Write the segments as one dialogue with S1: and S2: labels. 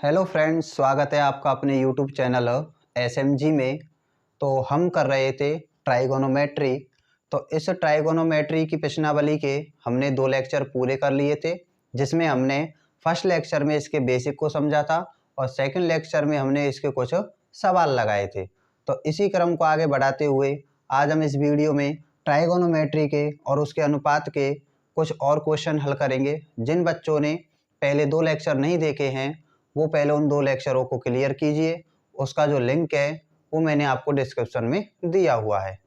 S1: Hello friends, स्वागत है आपका अपने यूट्यूब चैनल एसएमजी में। तो हम कर रहे थे ट्राइगोनोमेट्री। तो इस ट्राइगोनोमेट्री की प्रश्नावली के हमने 2 लेक्चर पूरे कर लिए थे, जिसमें हमने फर्स्ट लेक्चर में इसके बेसिक को समझा था और सेकंड लेक्चर में हमने इसके कुछ सवाल लगाए थे। तो इसी क्रम को आगे बढ़ाते हुए आज हम इस वीडियो में ट्राइगोनोमेट्री के और उसके अनुपात के कुछ और क्वेश्चन हल करेंगे। जिन बच्चों ने पहले 2 लेक्चर नहीं देखे हैं वो पहले उन 2 लेक्चरों को क्लियर कीजिए। उसका जो लिंक है वो मैंने आपको डिस्क्रिप्शन में दिया हुआ है।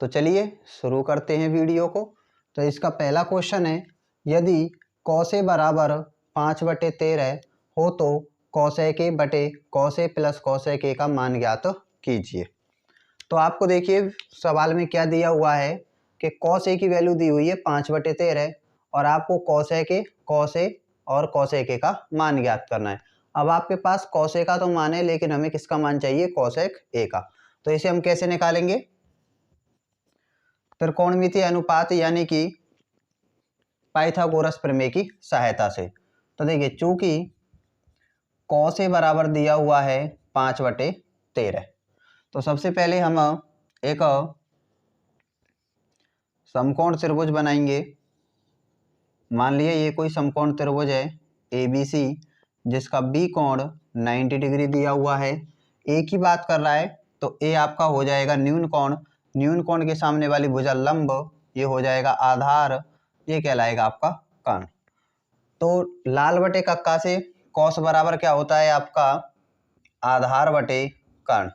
S1: तो चलिए शुरू करते हैं वीडियो को। तो इसका पहला क्वेश्चन है, यदि कौसे बराबर 5/13 हो तो कौसे के बटे कौसे प्लस कौसे के का मान ज्ञात कीजिए। तो आपको देखिए सवाल में क्या दिया हुआ है कि कौसे की वैल्यू दी हुई है 5/13 और आपको कौसे और कौसेक का मान ज्ञात करना है। अब आपके पास कौसेक का तो मान है, लेकिन हमें किसका मान चाहिए? कौसेक ए का। तो इसे हम कैसे निकालेंगे? त्रिकोणमितीय अनुपात यानी कि पाइथागोरस प्रमेय की सहायता से। तो देखिए चूंकि कौसे बराबर दिया हुआ है 5/13, तो सबसे पहले हम एक समकोण त्रिभुज बनाएंगे। मान लिया ये कोई समकोण त्रिभुज है ABC, जिसका बी कोण 90 डिग्री दिया हुआ है। ए की बात कर रहा है तो ए आपका हो जाएगा न्यून कोण। न्यून कोण के सामने वाली भुजा लंब, ये हो जाएगा आधार, ये कहलाएगा आपका कर्ण। तो लाल बटे कक्का से कौस बराबर क्या होता है आपका? आधार बटे कर्ण।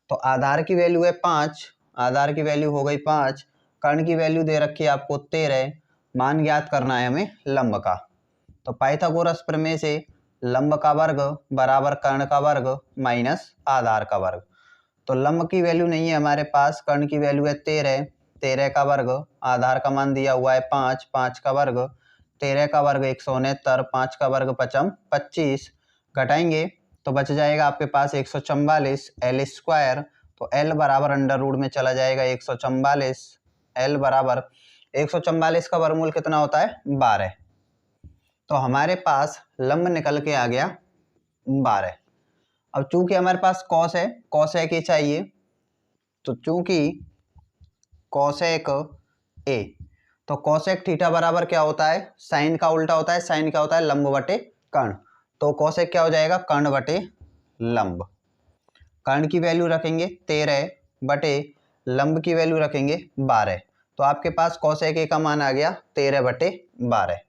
S1: तो आधार की वैल्यू है 5, आधार की वैल्यू हो गई 5, कर्ण की वैल्यू दे रखी है आपको 13। मान ज्ञात करना है हमें लंब का। तो पाइथागोरस प्रमेय से लंब का वर्ग बराबर कर्ण का वर्ग माइनस आधार का वर्ग। तो लंब की वैल्यू नहीं है हमारे पास, कर्ण की वैल्यू है 13, 13 का वर्ग, आधार का मान दिया हुआ है 5, 5 का वर्ग, 13 का वर्ग 169, 5 का वर्ग 5 25, घटाएंगे तो बच जाएगा आपके पास 144 एल स्क्वायर। तो एल बराबर अंडर रूट में चला जाएगा 144, एल बराबर 144 का वर्गमूल कितना होता है? 12। तो हमारे पास लंब निकल के आ गया 12। अब चूंकि हमारे पास कॉस है, कॉसेक ए चाहिए, तो चूंकि कॉसेक ए, तो कॉसेक थीटा बराबर क्या होता है? साइन का उल्टा होता है। साइन क्या होता है? लंब बटे कर्ण। तो कॉसेक क्या हो जाएगा? कर्ण बटे लंब। कर्ण की वैल्यू रखेंगे 13 बटे लंब की वैल्यू रखेंगे 12। तो आपके पास कॉसेक ए का मान आ गया 13/12।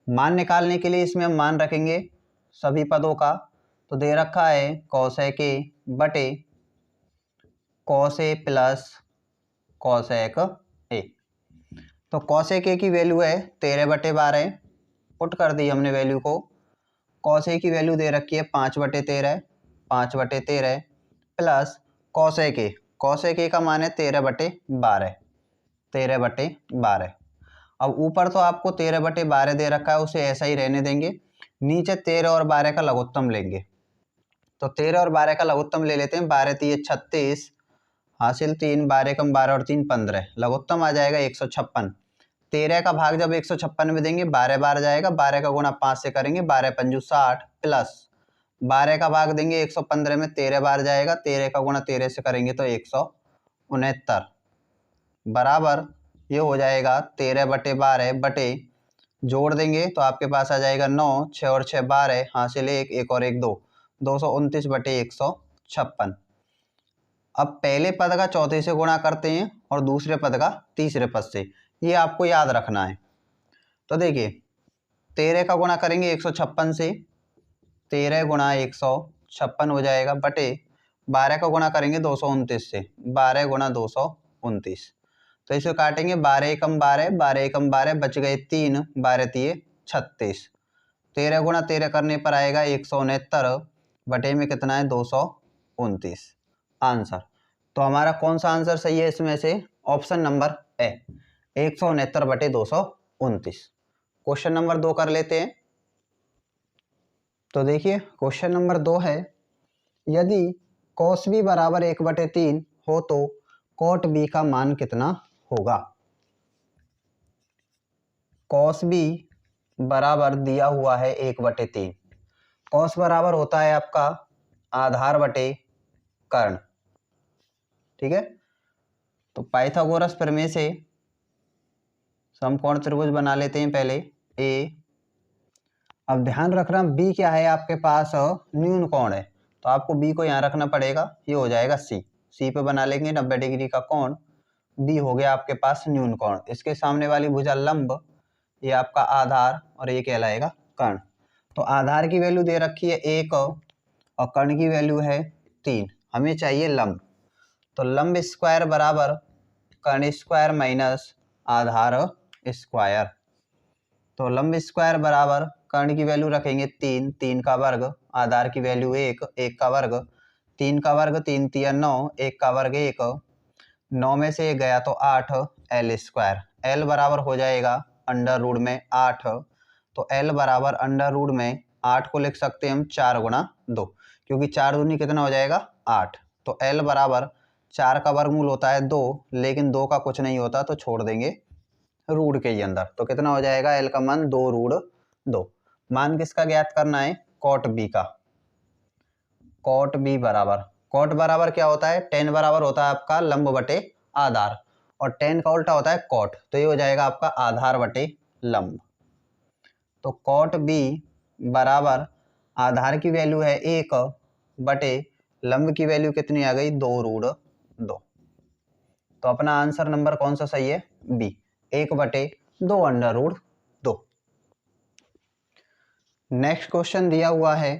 S1: मान निकालने के लिए इसमें हम मान रखेंगे सभी पदों का। तो दे रखा है कौसेक ए बटे कौसे प्लस कौसेक ए। तो कौसेक ए की वैल्यू है 13/12, पुट कर दी हमने वैल्यू को। कौसे की वैल्यू दे रखी है 5/13, 5/13 प्लस कौसेक ए, कौसेक ए का मान है 13/12, 13/12। अब ऊपर तो आपको 13/12 दे रखा है, उसे ऐसा ही रहने देंगे। नीचे 13 और 12 का लघुत्तम लेंगे। तो 13 और 12 का लघुत्तम ले लेते हैं। 12 3 36, हासिल 3, 12 कम 12 और 3 15, लघुत्तम आ जाएगा 156। 13 का भाग जब 156 में देंगे 12 बार जाएगा, 12 का गुणा 5 से करेंगे 12 पंजू 60, प्लस 12 का भाग देंगे 115 में 13 बार जाएगा, 13 का गुणा 13 से करेंगे तो 169 बराबर ये हो जाएगा 13/12 बटे, जोड़ देंगे तो आपके पास आ जाएगा 9, 6 और 6 12, हासिल 1, 1 और 1 2, 229/156। अब पहले पद का चौथे से गुणा करते हैं और दूसरे पद का तीसरे पद से, ये आपको याद रखना है। तो देखिए 13 का गुणा करेंगे 156 से, 13 गुणा 156 हो जाएगा, बटे 12 का गुणा करेंगे 229 से, 12 गुणा 229। तो इसे काटेंगे 12 एकम 12, 12 एकम 12, बच गए 3, 12 3 36। 13 गुणा 13 करने पर आएगा 169, बटे में कितना है? 229 आंसर। तो हमारा कौन सा आंसर सही है इसमें से? Option number A, 169/229। Question number 2 कर लेते हैं। तो देखिए क्वेश्चन नंबर 2 है, यदि cos b बराबर 1/3 हो तो cot b का मान कितना होगा? cos b बराबर दिया हुआ है 1/3, कॉस बराबर होता है आपका आधार बटे कर्ण। ठीक है, तो पाइथागोरस प्रमेय से समकोण त्रिभुज बना लेते हैं पहले ए। अब ध्यान रखना बी क्या है आपके पास, न्यून कोण है, तो आपको बी को यहाँ रखना पड़ेगा, ये हो जाएगा सी। सी पे बना लेंगे 90 डिग्री का कोण, बी हो गया आपके पास न्यून कोण। इसके सामने वाली भुजा लंब, ये आपका आधार और ये कहलाएगा कर्ण। तो आधार की वैल्यू दे रखी है 1 और कर्ण की वैल्यू है 3। हमें चाहिए लंब, तो लंब स्क्वायर बराबर कर्ण स्क्वायर माइनस आधार स्क्वायर। तो लंब स्क्वायर बराबर कर्ण की वैल्यू रखेंगे 3, 3 का वर्ग, आधार की वैल्यू 1, 1 का वर्ग, 3 का वर्ग 3 तिया 9, 1 का वर्ग 1, 9 में से 1 गया तो 8, एल स्क्वायर। एल बराबर हो जाएगा अंडर रूट में 8, तो एल बराबर अंडर रूट में 8 को लिख सकते हैं हम 4 गुणा 2, क्योंकि 4 दूनी कितना हो जाएगा 8। तो एल बराबर 4 का वर्गमूल होता है 2, लेकिन 2 का कुछ नहीं होता तो छोड़ देंगे रूट के ही अंदर, तो कितना हो जाएगा एल का मान 2 रूट 2। मान किसका ज्ञात करना है, कॉट बी का। कॉट बी बराबर, कॉट बराबर क्या होता है, टेन बराबर होता है आपका लंब बटे आधार, और टेन का उल्टा होता है कॉट, तो ये हो जाएगा आपका आधार बटे लंब। तो कॉट बी बराबर आधार की वैल्यू है 1 बटे लंब की वैल्यू कितनी आ गई 2 रूट 2। तो अपना आंसर नंबर कौन सा सही है, बी, 1 बटे 2 अंडर रूट 2। नेक्स्ट क्वेश्चन दिया हुआ है,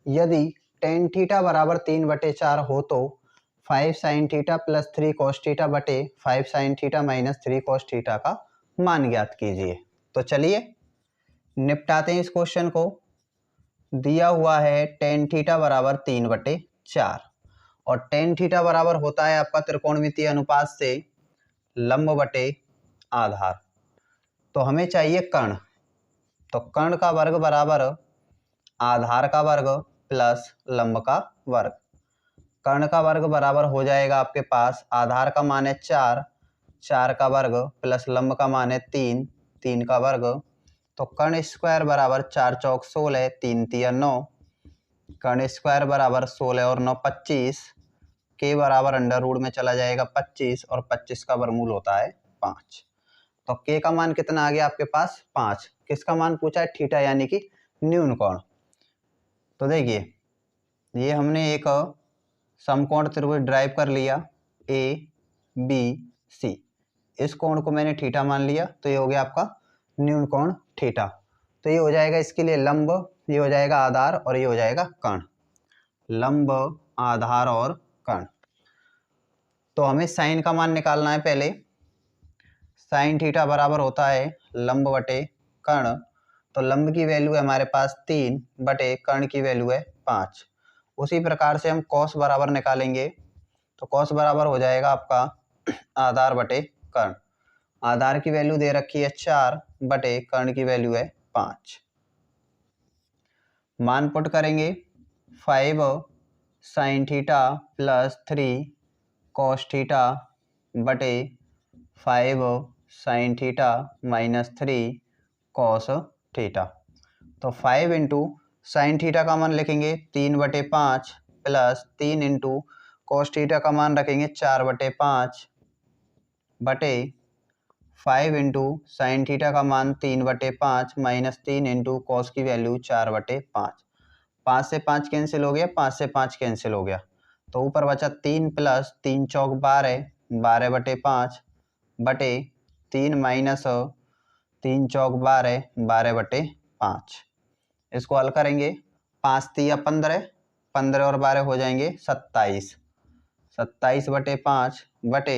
S1: यदि टेन थीटा बराबर 3/4 हो तो 5 sine theta plus 3 cos theta बटे 5 sign theta minus 3 cos theta का मान ज्ञात कीजिए। तो चलिए निपटाते हैं इस क्वेश्चन को। दिया हुआ है टेन थीटा बराबर 3/4 और टेन थीटा बराबर होता है आपका त्रिकोणमितीय अनुपात से लंब बटे आधार। तो हमें चाहिए कर्ण, तो कर्ण का वर्ग बराबर आधार का वर्ग प्लस लंब का वर्ग। कर्ण का वर्ग बराबर हो जाएगा आपके पास आधार का मान है 4, 4 का वर्ग प्लस लंब का मान है 3, 3 का वर्ग। तो कर्ण स्क्वायर बराबर 4 चौक 16, 3 तिया 9, कर्ण स्क्वायर बराबर 16 और 9 25, के बराबर अंडर रूट में चला जाएगा 25 और 25 का वर्गमूल होता है 5। तो के का मान कितना आ गया आपके पास 5। किसका मान पूछा है, थीटा यानी कि न्यून कोण। तो देखिए ये हमने एक समकोण त्रिभुज ड्राइव कर लिया ए बी सी, इस कोण को मैंने थीटा मान लिया, तो ये हो गया आपका न्यून कोण थीटा। तो ये हो जाएगा इसके लिए लंब, ये हो जाएगा आधार और ये हो जाएगा कर्ण, लंब आधार और कर्ण। तो हमें साइन का मान निकालना है पहले। साइन थीटा बराबर होता है लंब बटे कर्ण, तो लंब की वैल्यू है हमारे पास 3 बटे कर्ण की वैल्यू है 5। उसी प्रकार से हम कॉस बराबर निकालेंगे, तो कॉस बराबर हो जाएगा आपका आधार बटे कर्ण। आधार की वैल्यू दे रखी है 4 बटे कर्ण की वैल्यू है 5। मान पुट करेंगे 5 sine theta plus 3 cos theta बटे 5 sign theta minus 3 cos theta. तो 5 इंटू साइन थीटा का मान लिखेंगे 3/5 प्लस 3 इंटू कॉस थीटा का मान रखेंगे 4/5 बटे 5 इंटू साइन थीटा का मान 3/5 माइनस 3 इंटू कॉस की वैल्यू 4/5। 5 से 5 कैंसिल हो गया, 5 से 5 कैंसिल हो गया, तो ऊपर बचा 3 प्लस 3 चौक 12, 12/5 बटे 3 माइनस 3 चौक 12, 12/5। इसको हल करेंगे, 5 तिया 15, 15 और 12 हो जाएंगे 27, 27/5 बटे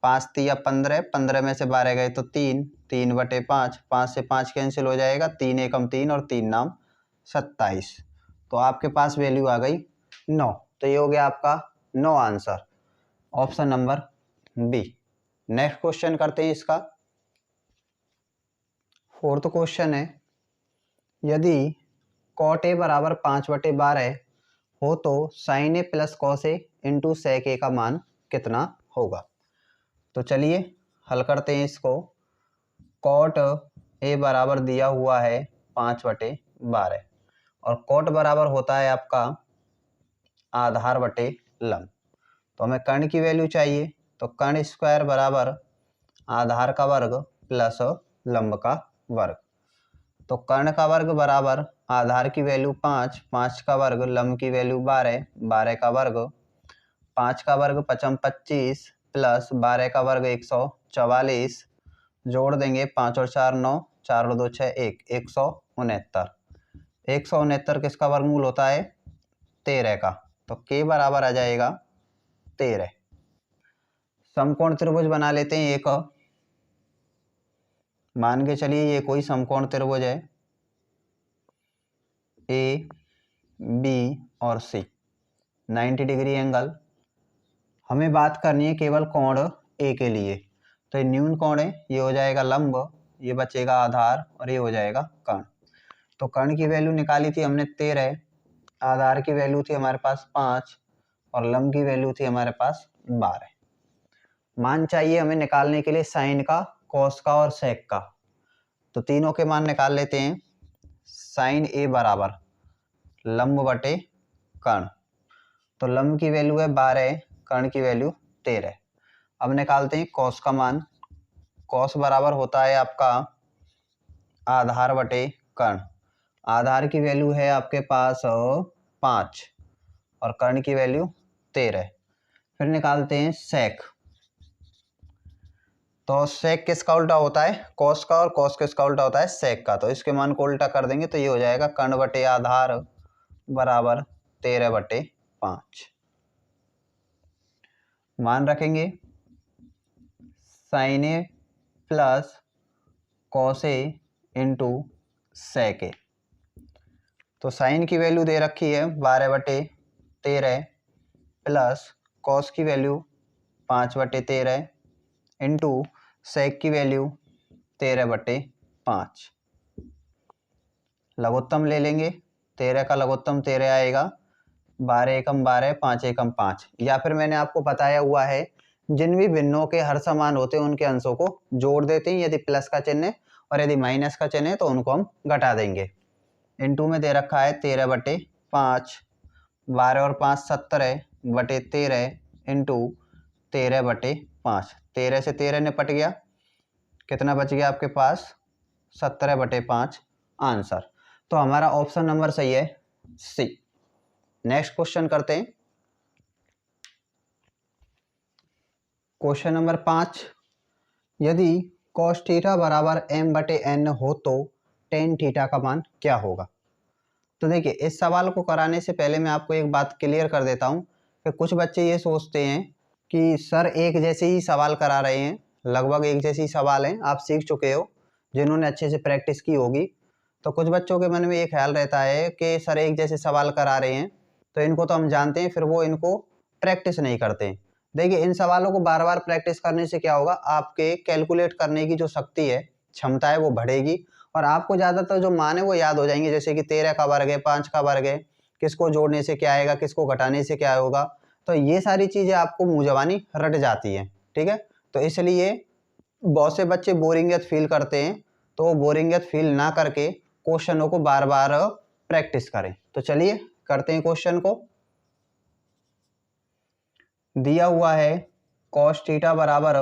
S1: 5 तिया 15, 15 में से 12 गए तो 3, 3/5, 5 से 5 कैंसिल हो जाएगा, 3 एकम 3 और 3 नाम 27। तो आपके पास वैल्यू आ गई 9। तो ये हो गया आपका 9 answer, option number B. Next question करते हैं इसका। फोर्थ क्वेश्चन है, यदि कॉट ए बराबर 5/12 हो तो sign A plus cos A into sec ए का मान कितना होगा। तो चलिए हल करते हैं इसको। कॉट ए बराबर दिया हुआ है 5/12 और कोट बराबर होता है आपका आधार बटे लंब। तो हमें कर्ण की वैल्यू चाहिए, तो कर्ण स्क्वायर बराबर आधार का वर्ग प्लस लंब का वर्ग। तो कर्ण का वर्ग बराबर आधार की वैल्यू 5, 5 का वर्ग, लंब की वैल्यू 12, 12 का वर्ग, 5 का वर्ग 5 25 प्लस 12 का वर्ग 144, जोड़ देंगे 5 और 4 9, 4 और 2 6 1, 169। 169 किसका वर्गमूल होता है? 13 का। तो के बराबर आ जाएगा 13। समकोण त्रिभुज बना लेते हैं एक, मान के चलिए ये कोई समकोण त्रिभुज है ए बी और सी, 90 डिग्री एंगल। हमें बात करनी है केवल कोण ए के लिए। तो ये न्यून कोण है, ये हो जाएगा लंब, ये बचेगा आधार और ये हो जाएगा कर्ण। तो कर्ण की वैल्यू निकाली थी हमने 13, आधार की वैल्यू थी हमारे पास 5 और लंब की वैल्यू थी हमारे पास 12। मान चाहिए हमें निकालने के लिए साइन का, कॉस का और सेक का। तो तीनों के मान निकाल लेते हैं। साइन ए बराबर लंब बटे कर्ण। तो लंब की वैल्यू है 12, कर्ण की वैल्यू 13। अब निकालते हैं कॉस का मान। कॉस बराबर होता है आपका आधार बटे कर्ण। आधार की वैल्यू है आपके पास 5 और कर्ण की वैल्यू 13। फिर निकालते हैं सेक। तो सेक किसका उल्टा होता है? कॉस का, और कॉस किसका उल्टा होता है? सेक का। तो इसके मान को उल्टा कर देंगे तो ये हो जाएगा कर्ण बटे आधार बराबर 13 बटे 5। मान रखेंगे sign A plus cos A into sec ए। तो साइन की वैल्यू दे रखी है 12 बटे 13 प्लस कॉस की वैल्यू 5 बटे 13 इंटू सेक की वैल्यू 13 बटे 5। लघुत्तम ले लेंगे, 13 का लघुत्तम 13 आएगा, 12 एकम 12, 5 एकम 5। या फिर मैंने आपको बताया हुआ है जिन भी भिन्नों के हर समान होते हैं उनके अंशों को जोड़ देते हैं, यदि प्लस का चिन्ह है, और यदि माइनस का चिन्ह है तो उनको हम घटा देंगे। इनटू में दे रखा है 13 बटे 5, 12 और 5 17 बटे 13 इंटू 13 बटे 5। 13 से 13 निपट गया, कितना बच गया आपके पास? 17 बटे 5 आंसर। तो हमारा ऑप्शन नंबर सही है सी। नेक्स्ट क्वेश्चन करते हैं। क्वेश्चन नंबर 5, यदि cos थीटा बराबर m बटे n हो तो tan थीटा का मान क्या होगा? तो देखिए, इस सवाल को कराने से पहले मैं आपको एक बात क्लियर कर देता हूं कि कुछ बच्चे ये सोचते हैं कि सर एक जैसे ही सवाल करा रहे हैं, लगभग एक जैसे ही सवाल हैं, आप सीख चुके हो जिन्होंने अच्छे से प्रैक्टिस की होगी। तो कुछ बच्चों के मन में ये ख्याल रहता है कि सर एक जैसे सवाल करा रहे हैं तो इनको तो हम जानते हैं, फिर वो इनको प्रैक्टिस नहीं करते। देखिए, इन सवालों को बार बार प्रैक्टिस करने से क्या होगा, आपके कैलकुलेट करने की जो शक्ति है, क्षमता है, वो बढ़ेगी और आपको ज़्यादातर जो मान है वो याद हो जाएंगे। जैसे कि 13 का वर्ग है, 5 का वर्ग है, किसको जोड़ने से क्या आएगा, किसको घटाने से क्या होगा, तो ये सारी चीज़ें आपको मुँह ज़बानी रट जाती हैं। ठीक है, तो इसलिए बहुत से बच्चे बोरिंगत फील करते हैं, तो वो बोरिंगत फील ना करके क्वेश्चनों को बार बार प्रैक्टिस करें। तो चलिए करते हैं क्वेश्चन को। दिया हुआ है cos थीटा बराबर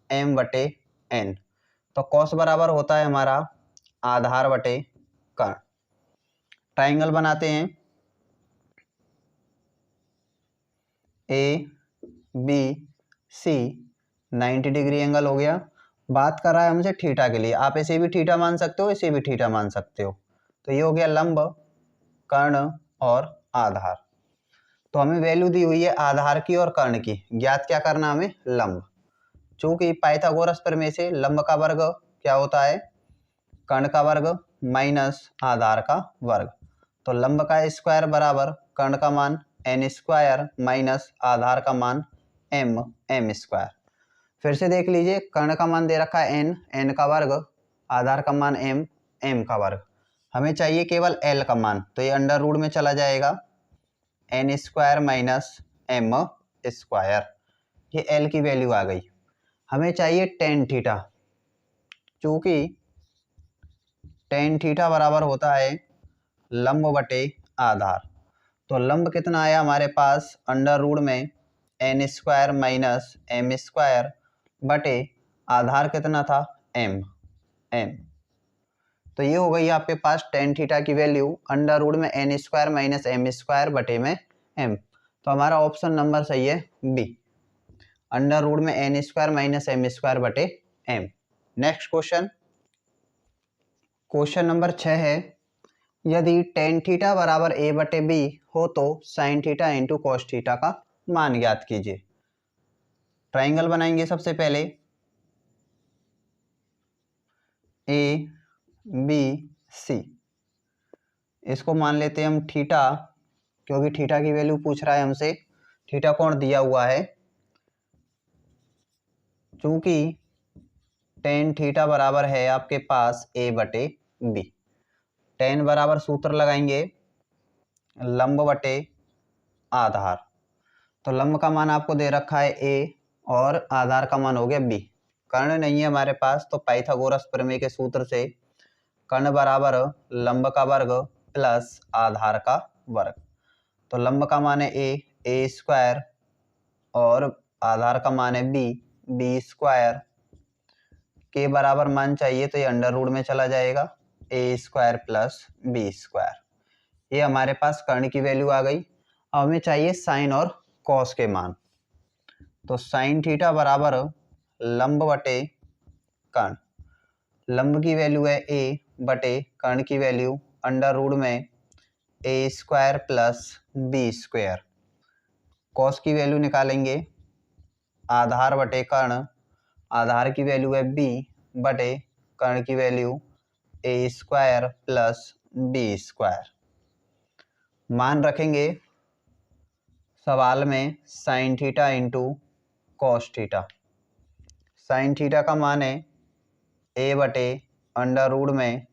S1: m बटे n। तो cos बराबर होता है हमारा आधार बटे कर्ण। ट्राइंगल बनाते हैं, A B C, 90 degree angle हो गया। बात कर रहा है हमसे थीटा के लिए, आप इसे भी थीटा मान सकते हो, इसे भी थीटा मान सकते हो। तो ये हो गया लंब, कर्ण और आधार। तो हमें वैल्यू दी हुई है आधार की और कर्ण की, ज्ञात क्या करना हमें? लंब। चूंकि पाइथागोरस प्रमेय से लंब का वर्ग क्या होता है? कर्ण का वर्ग माइनस आधार का वर्ग। तो लंब का स्क्वायर बराबर कर्ण का मान n स्क्वायर माइनस आधार का मान m स्क्वायर। फिर से देख लीजिए, कर्ण का मान दे रखा है n का वर्ग, आधार का मान m का वर्ग। हमें चाहिए केवल l का मान, तो ये अंडर रूट में चला जाएगा, n square minus m square. ये l की वैल्यू आ गई। हमें चाहिए tan थीटा, चूंकि tan थीटा बराबर होता है लंब बटे आधार। तो लंब कितना आया हमारे पास अंडर रूट में n square minus M square बटे आधार कितना था m। तो ये हो गई आपके पास टेन थीटा की वैल्यू अंडर रूट में n square minus M square बटे में m। तो हमारा ऑप्शन नंबर सही है बी, अंडर रूट में n square minus M square बटे m। Next question, question number 6 है, यदि टेन थीटा बराबर a बटे बी हो तो sine theta into cos theta का मान ज्ञात कीजिए। ट्राइंगल बनाएंगे सबसे पहले ए बी सी, इसको मान लेते हैं हम थीटा, क्योंकि थीटा की वैल्यू पूछ रहा है हमसे। थीटा कोण दिया हुआ है, चूंकि टेन थीटा बराबर है आपके पास a बटे बी। टेन बराबर सूत्र लगाएंगे लंब बटे आधार। तो लंब का मान आपको दे रखा है a और आधार का मान हो गया b। कर्ण नहीं है हमारे पास, तो पाइथागोरस प्रमेय के सूत्र से कर्ण बराबर लंब का वर्ग प्लस आधार का वर्ग। तो लंब का मान है a स्क्वायर और आधार का मान है b स्क्वायर। के बराबर मान चाहिए तो ये अंडर रूट में चला जाएगा, a square plus b square. ये हमारे पास कर्ण की वैल्यू आ गई। अब हमें चाहिए साइन और कॉस के मान। तो साइन थीटा बराबर लंब बटे कर्ण। लंब की वैल्यू है a बटे कर्ण की वैल्यू अंडर रूट में a square plus b square. Cos की वैल्यू निकालेंगे आधार बटे कर्ण। आधार की वैल्यू है b बटे कर्ण की value a square plus b square. मान रखेंगे सवाल में sine theta into cos theta. Sine theta का मान है a बटे अंडर रूट में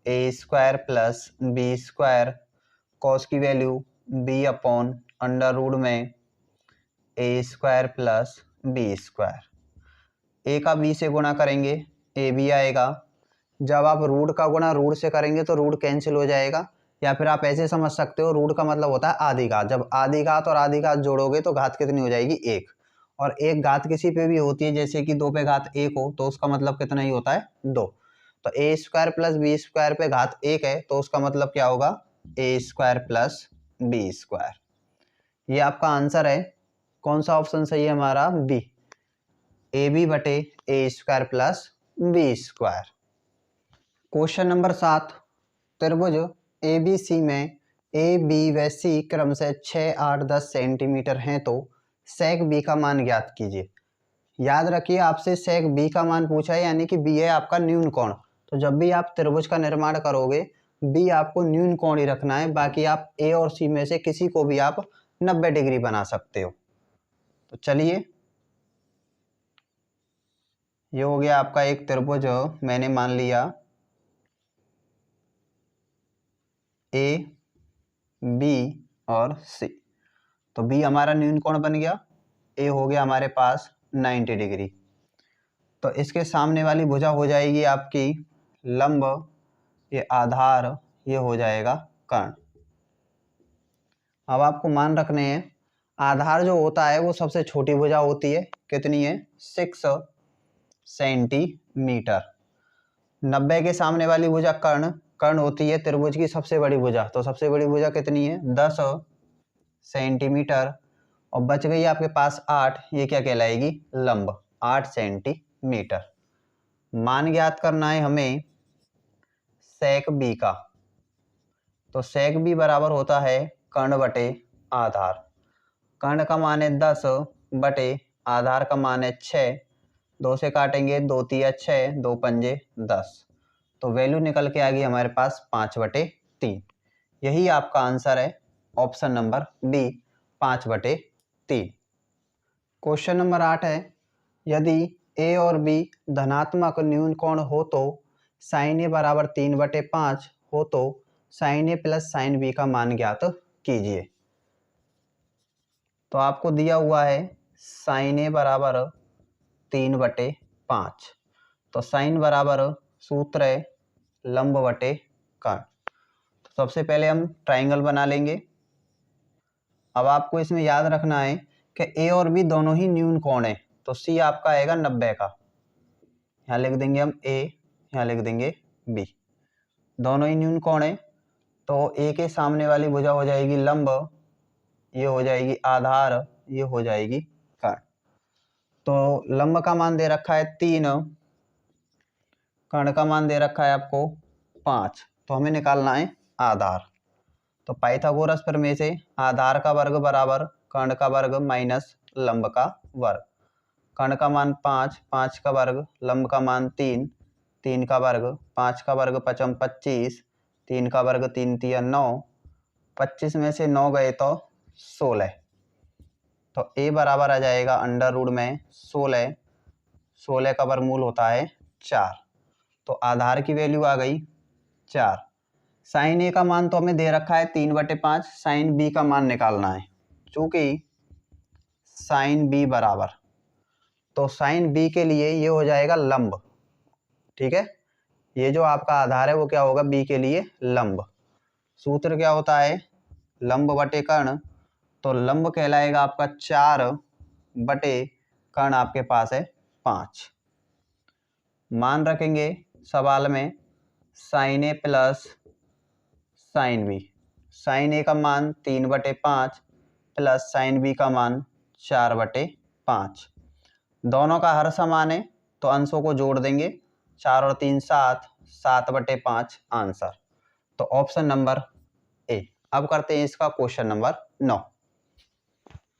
S1: a square plus b square. Cos की value b upon under root में a square plus b square. a का b से गुणा करेंगे a भी आएगा। जब आप रूट का गुणा रूट से करेंगे तो रूट कैंसिल हो जाएगा, या फिर आप ऐसे समझ सकते हो रूट का मतलब होता है आधी घात। जब आधी घात और आधी घात जोड़ोगे तो घात कितनी हो जाएगी एक, और एक घात किसी पे भी होती है, जैसे कि 2 पे घात 1 हो तो उसका मतलब कितना ही होता है 2। तो a square plus B square पे घात 1 है तो उसका मतलब क्या होगा a square plus B square. ये आपका आंसर है। कौन सा ऑप्शन सही है हमारा बी, ए बी बटे A square plus B square. Question number 7, त्रिभुज ए बी सी में ए बी व सी क्रम से 6, 8, 10 सेंटीमीटर हैं तो सेक बी का मान ज्ञात कीजिए। याद रखिए आपसे सेक बी का मान पूछा है, यानी कि बी है आपका न्यून कोण। तो जब भी आप त्रिभुज का निर्माण करोगे बी आपको न्यून कोण ही रखना है, बाकी आप ए और सी में से किसी को भी आप 90 डिग्री बना सकते हो। तो चलिए, ये हो गया आपका एक त्रिभुज, मैंने मान लिया ए बी और सी। तो बी हमारा न्यून कोण बन गया, ए हो गया हमारे पास 90 डिग्री। तो इसके सामने वाली भुजा हो जाएगी आपकी लंब, ये आधार, ये हो जाएगा कर्ण। अब आपको मान रखने हैं आधार जो होता है वो सबसे छोटी भुजा होती है, कितनी है 6 सेंटीमीटर। 90 के सामने वाली भुजा कर्ण, कर्ण होती है त्रिभुज की सबसे बड़ी भुजा। तो सबसे बड़ी भुजा कितनी है 10 सेंटीमीटर, और बच गई आपके पास 8, ये क्या कहलाएगी लंब 8 सेंटीमीटर। मान ज्ञात करना है हमें सेक बी का। तो सेक बी बराबर होता है कर्ण बटे आधार। कर्ण का मान है 10 बटे आधार का मान है 6। 2 से काटेंगे 2 तिया 6, 2 पंजे 10। तो वैल्यू निकल के आ गई हमारे पास 5/3। यही आपका आंसर है option number B 5/3। Question number 8 है, यदि ए और बी धनात्मक न्यून कोण हो तो साइन ए बराबर 3/5 हो तो साइन ए प्लस साइन बी का मान ज्ञात कीजिए। तो आपको दिया हुआ है साइन ए बराबर 3/5। तो साइन बराबर सूत्र है लंब बटे कर्ण। सबसे पहले हम ट्राइंगल बना लेंगे। अब आपको इसमें याद रखना है कि ए और बी दोनों ही न्यून कोण है, तो सी आपका आएगा 90 का। यहाँ लिख देंगे हम ए, यहाँ लिख देंगे बी, दोनों ही न्यून कोण है। तो ए के सामने वाली भुजा हो जाएगी लंब, ये हो जाएगी आधार, ये हो जाएगी कर्ण। तो लंब का मान दे रखा है 3, कर्ण का मान दे रखा है आपको 5, तो हमें निकालना है आधार। तो पाइथागोरस प्रमेय से आधार का वर्ग बराबर कर्ण का वर्ग माइनस लंब का वर्ग। कर्ण का मान 5, 5 का वर्ग, लंब का मान 3, 3 का वर्ग, 5 का वर्ग 5 25, 3 का वर्ग 3 3 9, 25 में से 9 गए तो 16। तो ए बराबर आ जाएगा अंडर रूट में 16, 16 का वर्गमूल होता है 4। तो आधार की वैल्यू आ गई 4। साइन ए का मान तो हमें दे रखा है 3/5, साइन बी का मान निकालना है। चूंकि साइन बी बराबर, तो साइन बी के लिए ये हो जाएगा लंब, ठीक है। ये जो आपका आधार है वो क्या होगा, बी के लिए लंब। सूत्र क्या होता है, लंब बटे कर्ण। तो लंब कहलाएगा आपका 4 बटे कर्ण आपके पास है 5। मान रखेंगे सवाल में साइन ए प्लस साइन बी। साइन ए का मान 3/5 प्लस साइन बी का मान 4/5। दोनों का हर समान है तो अंशों को जोड़ देंगे, 4 और 3 7, 7/5 आंसर। तो ऑप्शन नंबर ए। अब करते हैं इसका क्वेश्चन नंबर 9।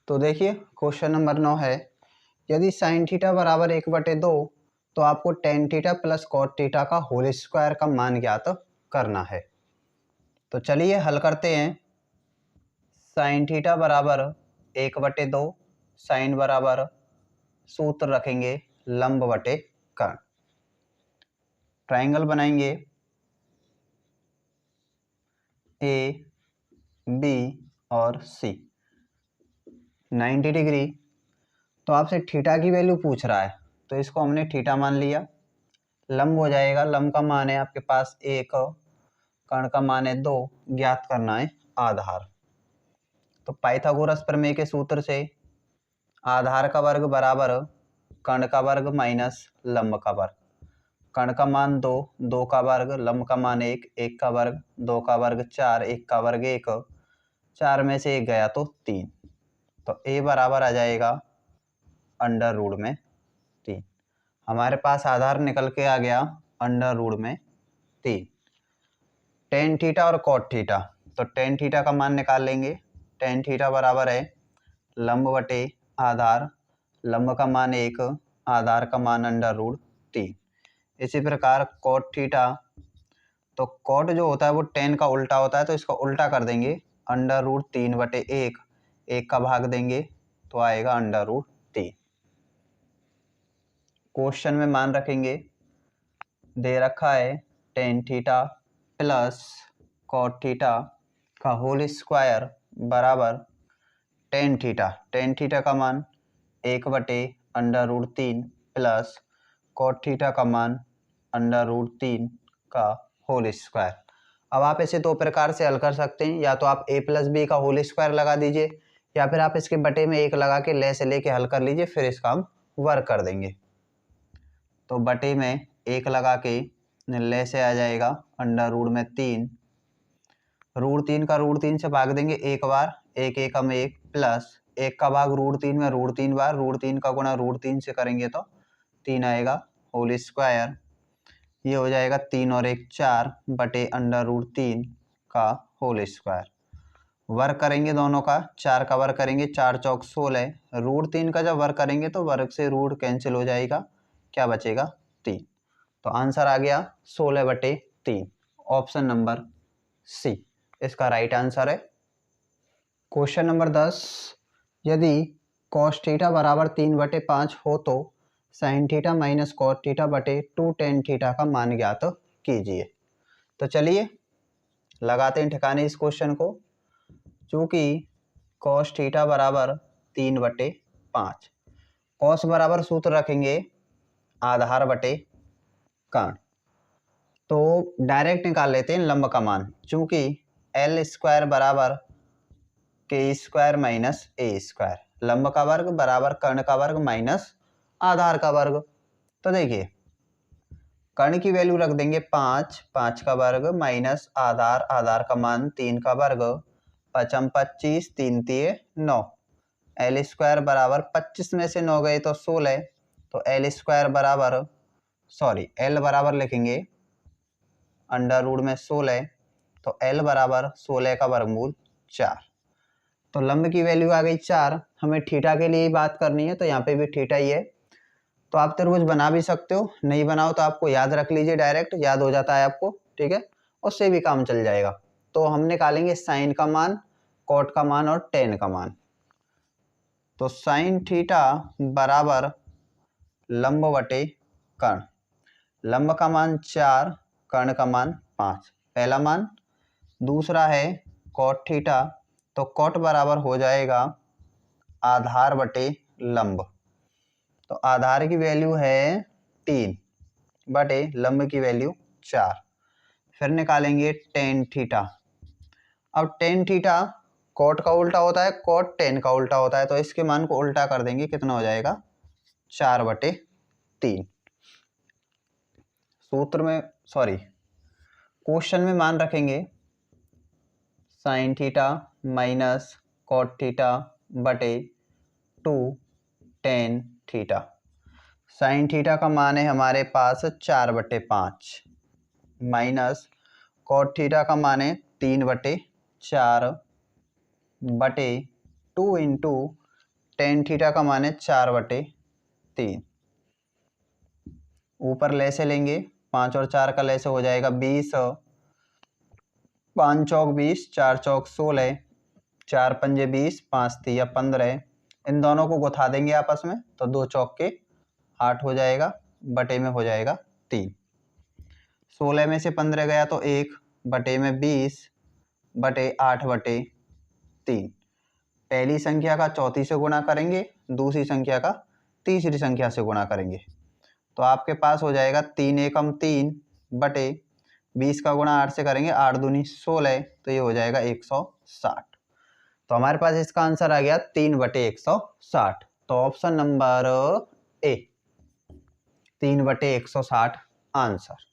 S1: तो देखिए क्वेश्चन नंबर 9 है, यदि साइन थीटा बराबर 1/2 तो आपको tan theta plus cot theta का होल स्क्वायर का मान ज्ञात करना है। तो चलिए हल करते हैं। साइन थीटा बराबर 1/2, साइन बराबर सूत्र रखेंगे लंब बटे कर्ण। ट्राइंगल बनाएंगे ए बी और सी 90 डिग्री। तो आपसे थीटा की वैल्यू पूछ रहा है तो इसको हमने थीटा मान लिया। लंब हो जाएगा, लंब का मान है आपके पास 1, कर्ण का मान है 2, ज्ञात करना है आधार। तो पाइथागोरस प्रमेय के सूत्र से आधार का वर्ग बराबर कर्ण का वर्ग माइनस लंब का वर्ग। कर्ण का मान 2, 2 का वर्ग, लंब का मान 1, 1 का वर्ग, 2 का वर्ग 4, 1 का वर्ग 1, 4 में से 1 गया तो 3। तो ए बराबर आ जाएगा अंडर रूट में 3। हमारे पास आधार निकल के आ गया अंडर रूट में 3। टेन थीटा और कॉट थीटा, तो टेन थीटा का मान निकाल लेंगे। टेन थीटा बराबर है लंब बटे आधार, लंब का मान 1, आधार का मान अंडर रूट 3। इसी प्रकार कॉट थीटा, तो कॉट जो होता है वो टेन का उल्टा होता है, तो इसका उल्टा कर देंगे अंडर रूट 3/1, 1 का भाग देंगे तो आएगा अंडर रूट 3। क्वेश्चन में मान रखेंगे, दे रखा है tan theta plus cot theta का होल स्क्वायर बराबर टेन थीटा। टेन थीटा का मान 1/√3 प्लस कॉट थीटा का मान √3 का होल स्क्वायर। अब आप इसे दो प्रकार से हल कर सकते हैं, या तो आप a प्लस बी का होल स्क्वायर लगा दीजिए, या फिर आप इसके बटे में 1 लगा के ले से लेके हल कर लीजिए, फिर इसका हम वर्क कर देंगे। तो बटे में 1 लगा के ले से आ जाएगा √3, √3 का √3 से भाग देंगे 1 बार, 1 1 हम 1 प्लस 1 का भाग √3 में √3 बार, √3 का गुणा √3 से करेंगे तो 3 आएगा होल स्क्वायर। ये हो जाएगा 3 और 1 4 बटे √3 का होल स्क्वायर। वर्क करेंगे दोनों का, 4 का वर्क करेंगे 4 चौक 16, √3 का जब वर्क करेंगे तो वर्क से रूट कैंसिल हो जाएगा, क्या बचेगा 3। तो आंसर आ गया 16/3, ऑप्शन नंबर सी इसका राइट आंसर है। क्वेश्चन नंबर 10, यदि cos थीटा बराबर 3/5 हो तो sin theta minus cot theta बटे 2 tan थीटा का मान ज्ञात कीजिए। तो चलिए लगाते हैं ठिकाने इस क्वेश्चन को। चूंकि cos थीटा बराबर 3/5, cos बराबर सूत्र रखेंगे आधार बटे कर्ण। तो डायरेक्ट निकाल लेते हैं लंब का मान, चूंकि एल स्क्वायर बराबर के स्क्वायर माइनस ए स्क्वायर, लंब का वर्ग बराबर कर्ण का वर्ग माइनस आधार का वर्ग। तो देखिए कर्ण की वैल्यू रख देंगे 5, 5 का वर्ग माइनस आधार, आधार का मान 3 का वर्ग, 5 25, 3 तिये 9, एल स्क्वायर बराबर 25 में से 9 गए तो 16, तो एल स्क्वायर बराबर एल बराबर लिखेंगे अंडर रूट में 16, तो एल बराबर 16 का वर्गमूल 4। तो लंब की वैल्यू आ गई 4। हमें थीटा के लिए ही बात करनी है, तो यहाँ पे भी थीटा ही है। तो आप त्रिभुज बना भी सकते हो, नहीं बनाओ तो आपको याद रख लीजिए, डायरेक्ट याद हो जाता है आपको, ठीक है, उससे भी काम चल जाएगा। तो हम निकालेंगे साइन का मान, कॉट का मान और टेन का मान। तो साइन थीटा बराबर लंब बटे कर्ण, लंब का मान 4, कर्ण का मान 5, पहला मान। दूसरा है कॉट थीटा, तो कॉट बराबर हो जाएगा आधार बटे लंब, तो आधार की वैल्यू है 3 बटे लंब की वैल्यू 4। फिर निकालेंगे टेन थीटा। अब टेन थीटा कॉट का उल्टा होता है, कॉट टेन का उल्टा होता है, तो इसके मान को उल्टा कर देंगे, कितना हो जाएगा 4 बटे 3। सूत्र में क्वेश्चन में मान रखेंगे sine theta minus cot theta बटे 2 टेन थीटा। साइन थीटा का मान है हमारे पास 4 बटे 5 माइनस कॉट थीटा का मान है 3 बटे 4 बटे 2 इंटू टेन थीटा का मान है 4 बटे 3। ऊपर ले से लेंगे, 5 और 4 का ले से हो जाएगा 20, 5 चौक 20, 4 चौक 16, 4 पंजे 20, 5 तिया 15। इन दोनों को गुथा देंगे आपस में, तो 2 चौक के 8 हो जाएगा, बटे में हो जाएगा 3। 16 में से 15 गया तो 1 बटे में 20 बटे 8 बटे 3। पहली संख्या का चौथी से गुणा करेंगे, दूसरी संख्या का तीसरी संख्या से गुणा करेंगे, तो आपके पास हो जाएगा 3 एकम 3 बटे 20 का गुणा 8 से करेंगे, 8 दूनी 16, तो ये हो जाएगा 160। तो हमारे पास इसका आंसर आ गया 3 बटे 160। तो ऑप्शन नंबर ए 3 बटे 160 आंसर।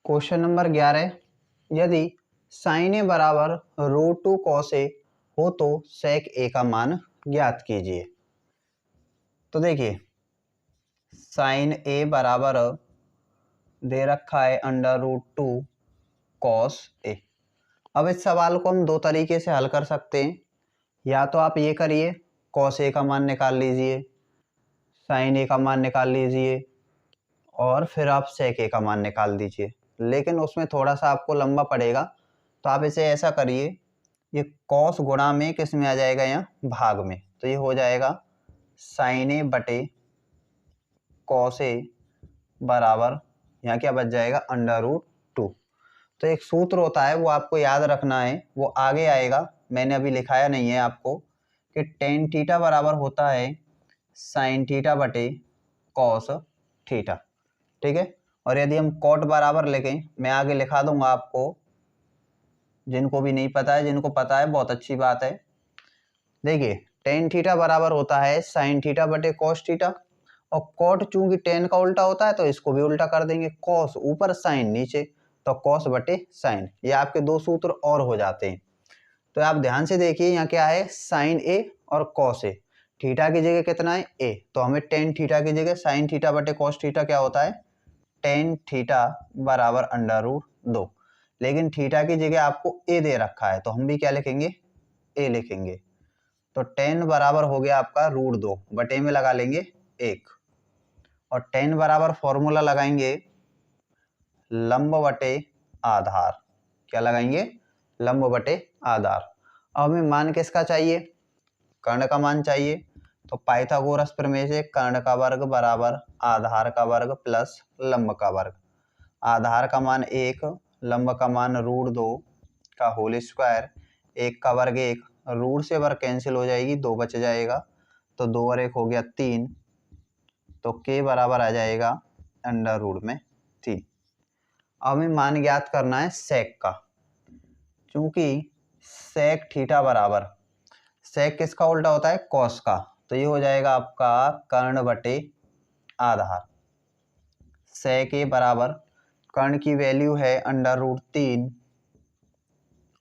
S1: क्वेश्चन नंबर 11, यदि साइन ए बराबर √2 cos ए हो तो sec ए का मान ज्ञात कीजिए। तो देखिए साइन ए बराबर दे रखा है √2 cos ए। अब इस सवाल को हम दो तरीके से हल कर सकते हैं, या तो आप ये करिए cos ए का मान निकाल लीजिए, साइन ए का मान निकाल लीजिए, और फिर आप sec ए का मान निकाल दीजिए, लेकिन उसमें थोड़ा सा आपको लंबा पड़ेगा। तो आप इसे ऐसा करिए, ये कॉस गुणा में किस में आ जाएगा, यहाँ भाग में, तो ये हो जाएगा साइन ए बटे कॉस ए बराबर यहाँ क्या बच जाएगा √2। तो एक सूत्र होता है, वो आपको याद रखना है, वो आगे आएगा, मैंने अभी लिखाया नहीं है आपको, कि टेन थीटा बराबर होता है साइन थीटा बटे कॉस थीटा, ठीक है। और यदि हम कॉट बराबर लिखें, मैं आगे लिखा दूंगा आपको, जिनको भी नहीं पता है, जिनको पता है बहुत अच्छी बात है। देखिए टेन थीटा बराबर होता है साइन थीटा बटे कॉस थीटा, और कॉट चूंकि टेन का उल्टा होता है तो इसको भी उल्टा कर देंगे, कॉस ऊपर साइन नीचे, तो कॉस बटे साइन। ये आपके दो सूत्र और हो जाते हैं। तो आप ध्यान से देखिए, यहाँ क्या है साइन ए और कॉस ए, थीटा की जगह कितना है ए, तो हमें टेन थीटा की जगह साइन थीटा बटे कॉस थीटा क्या होता है टेन थीटा बराबर √2, लेकिन थीटा की जगह आपको ए दे रखा है, तो हम भी क्या लिखेंगे ए लिखेंगे। तो टेन बराबर हो गया आपका √2 बटे में लगा लेंगे 1, और टेन बराबर फॉर्मूला लगाएंगे लंब बटे आधार, क्या लगाएंगे लंब बटे आधार। अब हमें मान किसका चाहिए, कर्ण का मान चाहिए, तो पाइथागोरस प्रमेय से कर्ण का वर्ग बराबर आधार का वर्ग प्लस लंब का वर्ग। आधार का मान 1, लंब का मान √2 का होल स्क्वायर, 1 का वर्ग 1, रूट से वर्ग कैंसिल हो जाएगी, 2 बच जाएगा, तो 2 और 1 हो गया 3, तो के बराबर आ जाएगा √3। अब हमें मान ज्ञात करना है सेक का, क्योंकि सेक थीटा बराबर, सेक किसका उल्टा होता है, कॉस का, तो ये हो जाएगा आपका कर्ण बटे आधार। सेक ए बराबर कर्ण की वैल्यू है √3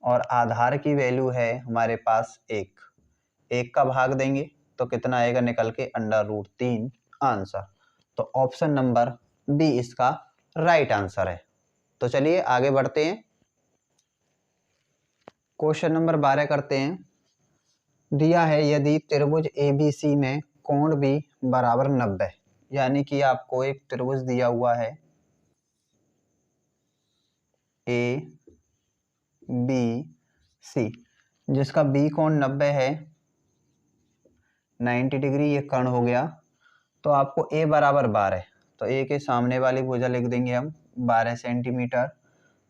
S1: और आधार की वैल्यू है हमारे पास 1 का भाग देंगे तो कितना आएगा निकल के √3 आंसर। तो ऑप्शन नंबर बी इसका राइट आंसर है। तो चलिए आगे बढ़ते हैं, क्वेश्चन नंबर 12 करते हैं। दिया है यदि त्रिभुज ABC में कोण भी बराबर 90, यानी कि आपको एक त्रिभुज दिया हुआ है ABC जिसका B कोण 90 है, 90 डिग्री ये कर्ण हो गया, तो आपको A बराबर 12, तो A के सामने वाली भुजा लिख देंगे हम 12 सेंटीमीटर,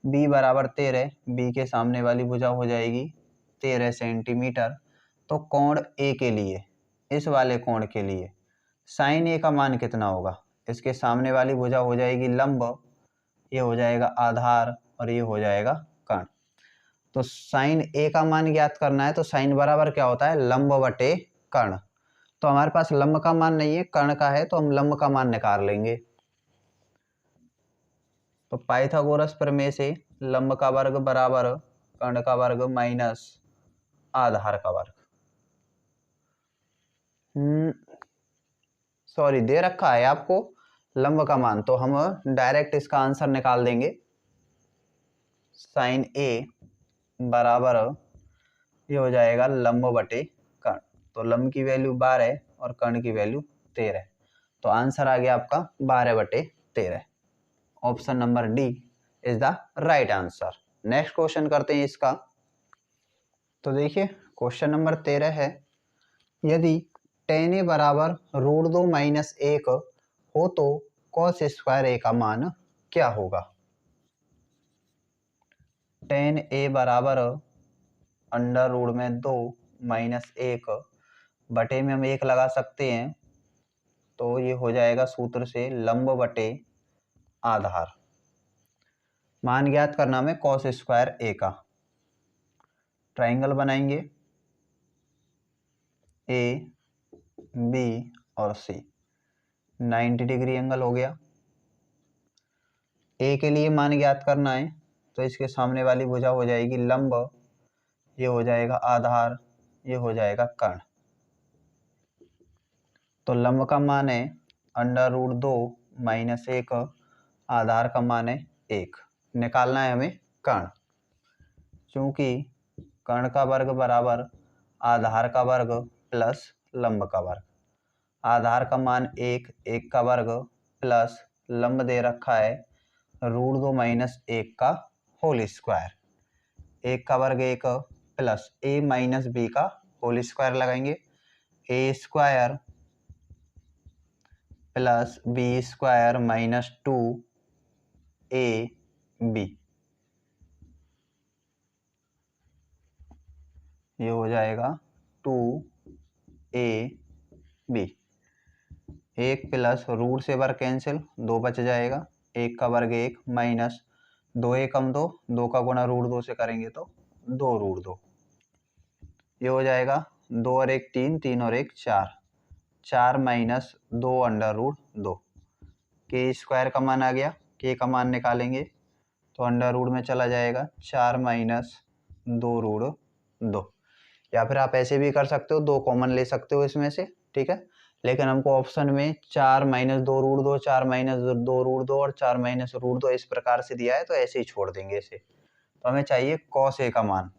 S1: B बराबर 13, B के सामने वाली भुजा हो जाएगी 13 सेंटीमीटर। तो कोण A के लिए, इस वाले कोण के लिए साइन A का मान कितना होगा, इसके सामने वाली भुजा हो जाएगी लंब, ये हो जाएगा आधार और ये हो जाएगा कर्ण। तो साइन A का मान ज्ञात करना है, तो साइन बराबर क्या होता है, लंब बटे कर्ण। तो हमारे पास लंब का मान नहीं है, कर्ण का है, तो हम लंब का मान निकाल लेंगे। तो पाइथागोरस प्रमेय से लंब का वर्ग बराबर कर्ण का वर्ग माइनस आधार का वर्ग। सॉरी, दे रखा है आपको लंब का मान, तो हम डायरेक्ट इसका आंसर निकाल देंगे। साइन A बराबर ये हो जाएगा लंब बटे कर्ण, तो लंब की वैल्यू 12 और कर्ण की वैल्यू 13, तो आंसर आ गया आपका 12/13। Option number D is the right answer. Next question करते हैं इसका। तो देखिए क्वेश्चन नंबर 13 है, यदि tan A बराबर √2 - 1 हो तो cos स्क्वायर A का मान क्या होगा। tan A बराबर √2 - 1 बटे में हम 1 लगा सकते हैं, तो ये हो जाएगा सूत्र से लंब बटे आधार। मान ज्ञात करना में cos स्क्वायर A का, ट्राइंगल बनाएंगे A B और C, 90 डिग्री एंगल हो गया। A के लिए मान ज्ञात करना है, तो इसके सामने वाली भुजा हो जाएगी लंब, ये हो जाएगा आधार, ये हो जाएगा कर्ण। तो लंब का मान है √2 - 1, आधार का मान है 1। निकालना है हमें कर्ण, क्योंकि कर्ण का वर्ग बराबर आधार का वर्ग प्लस लंब का वर्ग। आधार का मान 1, 1 का वर्ग प्लस लंब दे रखा है √2 - 1 का होल स्क्वायर, 1 का वर्ग 1 प्लस A - B का होल स्क्वायर लगाएंगे, A square plus B square minus 2AB, ये हो जाएगा 2AB। 1 प्लस रूट से वर्ग कैंसिल, 2 बच जाएगा, 1 का वर्ग 1 माइनस 2 एकम 2, 2 का गुणा √2 से करेंगे तो 2√2, ये हो जाएगा 2 और 1 3, 3 और 1 4, 4 माइनस 2 √2। के स्क्वायर का मान आ गया, के का मान निकालेंगे तो अंडर में चला जाएगा 4 माइनस 2√2, या फिर आप ऐसे भी कर सकते हो, 2 कॉमन ले सकते हो इसमें से, ठीक है। लेकिन हमको ऑप्शन में 4 माइनस 2√2, 4 माइनस 2√2 और 4 माइनस √2 इस प्रकार से दिया है, तो ऐसे ही छोड़ देंगे इसे। तो हमें चाहिए cos A का मान,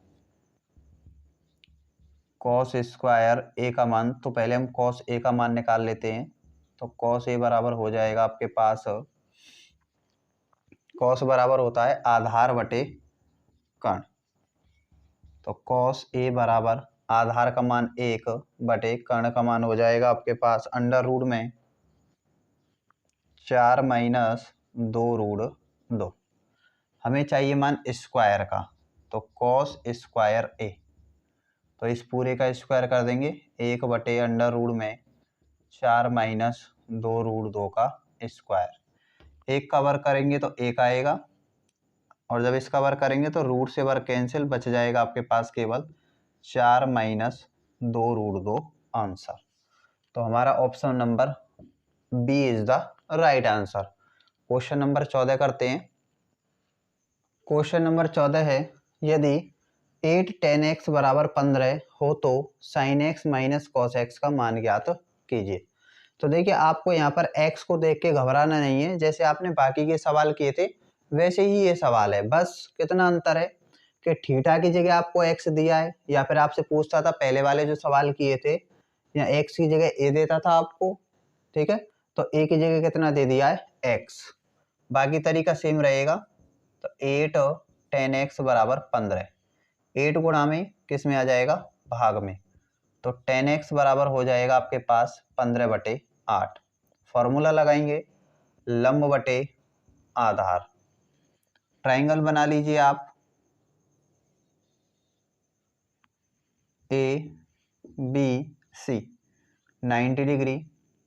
S1: cos स्क्वायर A का मान, तो पहले हम cos A का मान निकाल लेते हैं। तो cos A बराबर हो जाएगा आपके पास, cos बराबर होता है आधार बटे कर्ण, तो cos A बराबर आधार का मान 1 बटे कर्ण का मान हो जाएगा आपके पास अंडर में 4 माइनस 2√2। हमें चाहिए मान स्क्वायर का, तो cos स्क्वायर A, तो इस पूरे का स्क्वायर कर देंगे, 1 बटे अंडर में 4 माइनस 2√2 का स्क्वायर, 1 का वर्ग करेंगे तो 1 आएगा, और जब इसका वर्ग करेंगे तो रूट से वर्ग कैंसिल, बच जाएगा आपके पास केवल 4 माइनस 2√2 आंसर। तो हमारा option number B is the right answer. Question number 14 करते हैं। क्वेश्चन नंबर 14 है, यदि 8 tan x बराबर 15 हो तो sin x minus cos x का मान ज्ञात कीजिए। तो देखिए आपको यहाँ पर x को देख के घबराना नहीं है, जैसे आपने बाकी के सवाल किए थे वैसे ही ये सवाल है। बस कितना अंतर है कि थीटा की जगह आपको x दिया है, या फिर आपसे पूछता था पहले वाले जो सवाल किए थे या x की जगह a देता था आपको, ठीक है, तो a की जगह कितना दे दिया है x, बाकी तरीका सेम रहेगा। तो 8 tan x बराबर 15, 8 गुणा में किस में आ जाएगा भाग में, तो tan x बराबर हो जाएगा आपके पास 15/8। फॉर्मूला लगाएंगे लंब बटे आधार, ट्राइंगल बना लीजिए आप ABC 90 डिग्री,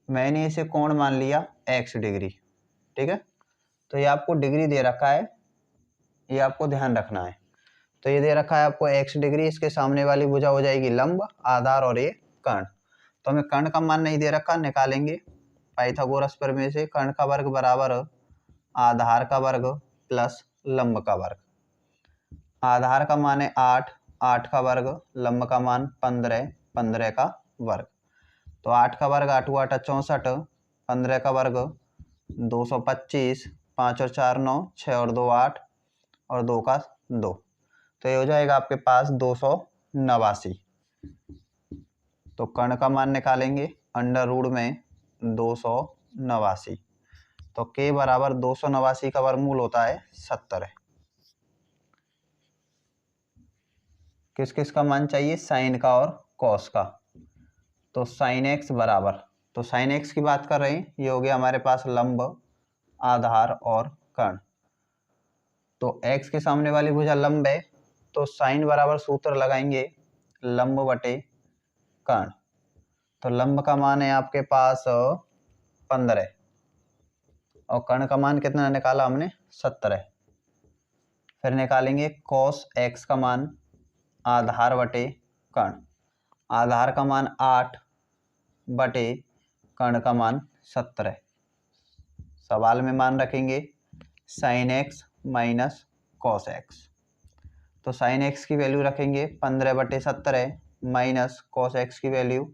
S1: मैंने इसे कोण मान लिया x डिग्री, ठीक है। तो ये आपको डिग्री दे रखा है, ये आपको ध्यान रखना है। तो ये दे रखा है आपको x डिग्री, इसके सामने वाली भुजा हो जाएगी लंब, आधार और ये कर्ण। तो हमें कर्ण का मान नहीं दे रखा, निकालेंगे पाइथागोरस प्रमेय से। कर्ण का वर्ग बराबर आधार का वर्ग प्लस लंब का वर्ग। आधार का मान है 8, 8 का वर्ग, लंब का मान 15, 15 का वर्ग। तो 8 का वर्ग 8 8 64, 15 का वर्ग 225, 5 और 4 9, 6 और 2 8 और 2 का 2, तो ये हो जाएगा आपके पास 289। तो कर्ण का मान निकालेंगे अंडर रूट में 289, तो k बराबर 289 का वर्गमूल होता है 70। किस किस का मान चाहिए, साइन का और कॉस का। तो साइन x बराबर, तो साइन x की बात कर रहे हैं, ये हो गया हमारे पास लंब, आधार और कर्ण। तो x के सामने वाली भुजा लंब है, तो साइन बराबर सूत्र लगाएंगे लंब बटे कर्ण। तो लंब का मान है आपके पास 15 और कर्ण का मान कितना निकाला हमने 70। फिर निकालेंगे cos x का मान आधार बटे कर्ण, आधार का मान 8 बटे कर्ण का मान 70। सवाल में मान रखेंगे sine x minus cos x. तो साइन x की वैल्यू रखेंगे 15/70 माइनस कॉस एक्स की वैल्यू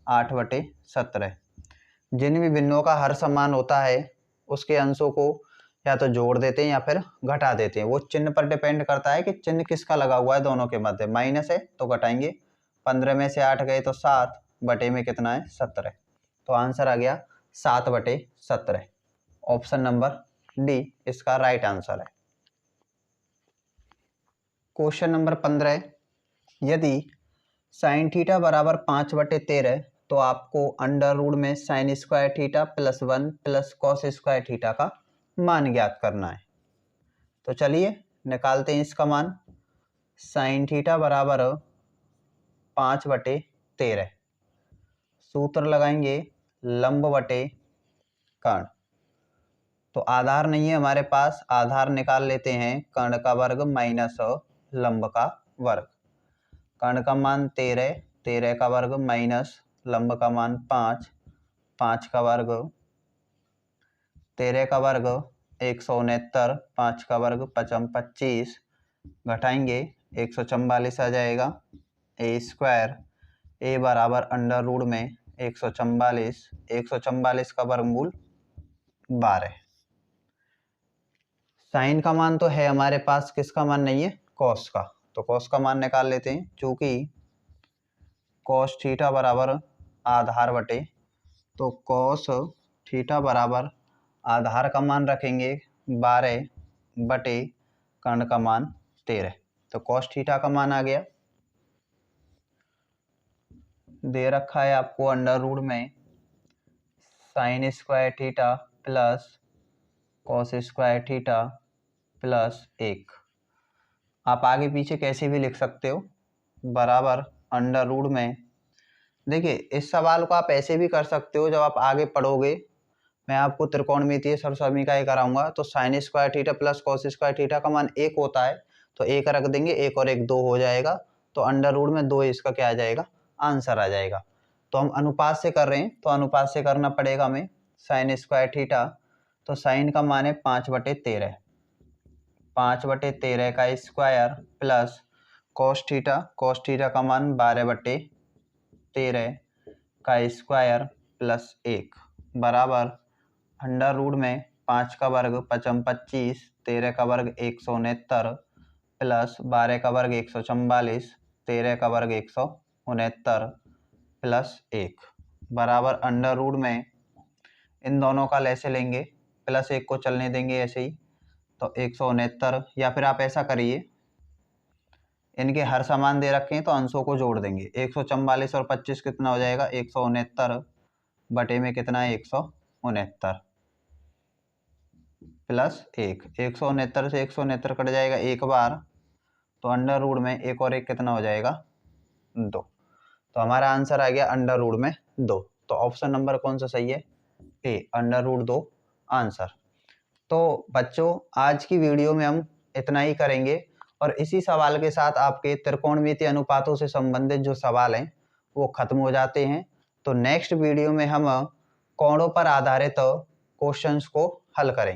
S1: 8/17। जिन भी बिंदुओं का हर समान होता है उसके अंशों को या तो जोड़ देते हैं या फिर घटा देते हैं। वो चिन्ह पर डिपेंड करता है कि चिन्ह किसका लगा हुआ है दोनों के मध्य। माइनस है तो घटाएंगे, 15 में से 8 गए तो 7 बटे में कितना है 17। तो आंसर आ गया 7/17। ऑप्शन नंबर डी इसका राइट आंसर है। क्वेश्चन नंबर 15, यदि साइन थीटा बराबर 5/13 तो आपको अंडर रूट में sine square theta plus 1 plus cos square theta का मान ज्ञात करना है। तो चलिए निकालते हैं इसका मान। साइन थीटा बराबर 5/13, सूत्र लगाएंगे लंब बटे कर्ण। तो आधार नहीं है हमारे पास, आधार निकाल लेते हैं कर्ण का वर्ग माइनस लंब का वर्ग। कर्ण का मान 13, 13 का वर्ग माइनस लंब का मान 5, 5 का वर्ग, 13 का वर्ग 169, 5 का वर्ग 5 25, घटाएंगे 144 आ जाएगा। ए स्क्वायर, ए बराबर अंडर रूट में 144, 144 का वर्गमूल 12। साइन का मान तो है हमारे पास, किसका मान नहीं है कॉस का। तो कॉस का मान निकाल लेते हैं, चूंकि कॉस थीटा बराबर आधार बटे, तो कॉस थीटा बराबर आधार का मान रखेंगे 12 बटे कर्ण का मान 13। तो कॉस थीटा का मान आ गया, दे रखा है आपको अंडर रूट में sine square theta plus cos square theta plus 1। आप आगे पीछे कैसे भी लिख सकते हो, बराबर अंडर रूट में। देखिए इस सवाल को आप ऐसे भी कर सकते हो, जब आप आगे पढ़ोगे मैं आपको त्रिकोणमितीय सरसमीकाएं कराऊंगा तो sine square theta plus cos square theta का मान 1 होता है, तो 1 रख देंगे, 1 और 1 2 हो जाएगा, तो अंडर रूट में 2 इसका क्या आ जाएगा, आंसर आ जाएगा। तो हम अनुपात से कर रहे हैं तो अनुपात से करना पड़ेगा हमें। साइन स्क्वायर थीटा, तो साइन का मान है 5/13, 5/13 का स्क्वायर प्लस कॉस थीटा का मान 12/13 का स्क्वायर प्लस 1 बराबर अंडर रूट में 5 का वर्ग 5 25, 13 का वर्ग 169 प्लस 12 का वर्ग 144, 13 का वर्ग 169 प्लस 1 बराबर अंडर रूट में इन दोनों का ऐसे लेंगे, प्लस 1 को चलने देंगे ऐसे ही, तो 169, या फिर आप ऐसा करिए, इनके हर समान दे रखे हैं तो अंशों को जोड़ देंगे। 144 और 25 कितना हो जाएगा, 169 बटे में कितना है, 169 प्लस 1, 169 से 169 कट जाएगा एक बार, तो अंडर रूट में 1 और 1 कितना हो जाएगा, 2। तो हमारा आंसर आ गया अंडर रूट में 2। तो ऑप्शन नंबर कौन सा सही है, ए, अंडर रूट 2 आंसर। तो बच्चों आज की वीडियो में हम इतना ही करेंगे, और इसी सवाल के साथ आपके त्रिकोणमितीय अनुपातों से संबंधित जो सवाल हैं वो खत्म हो जाते हैं। तो नेक्स्ट वीडियो में हम कोणों पर आधारित क्वेश्चंस को हल करेंगे।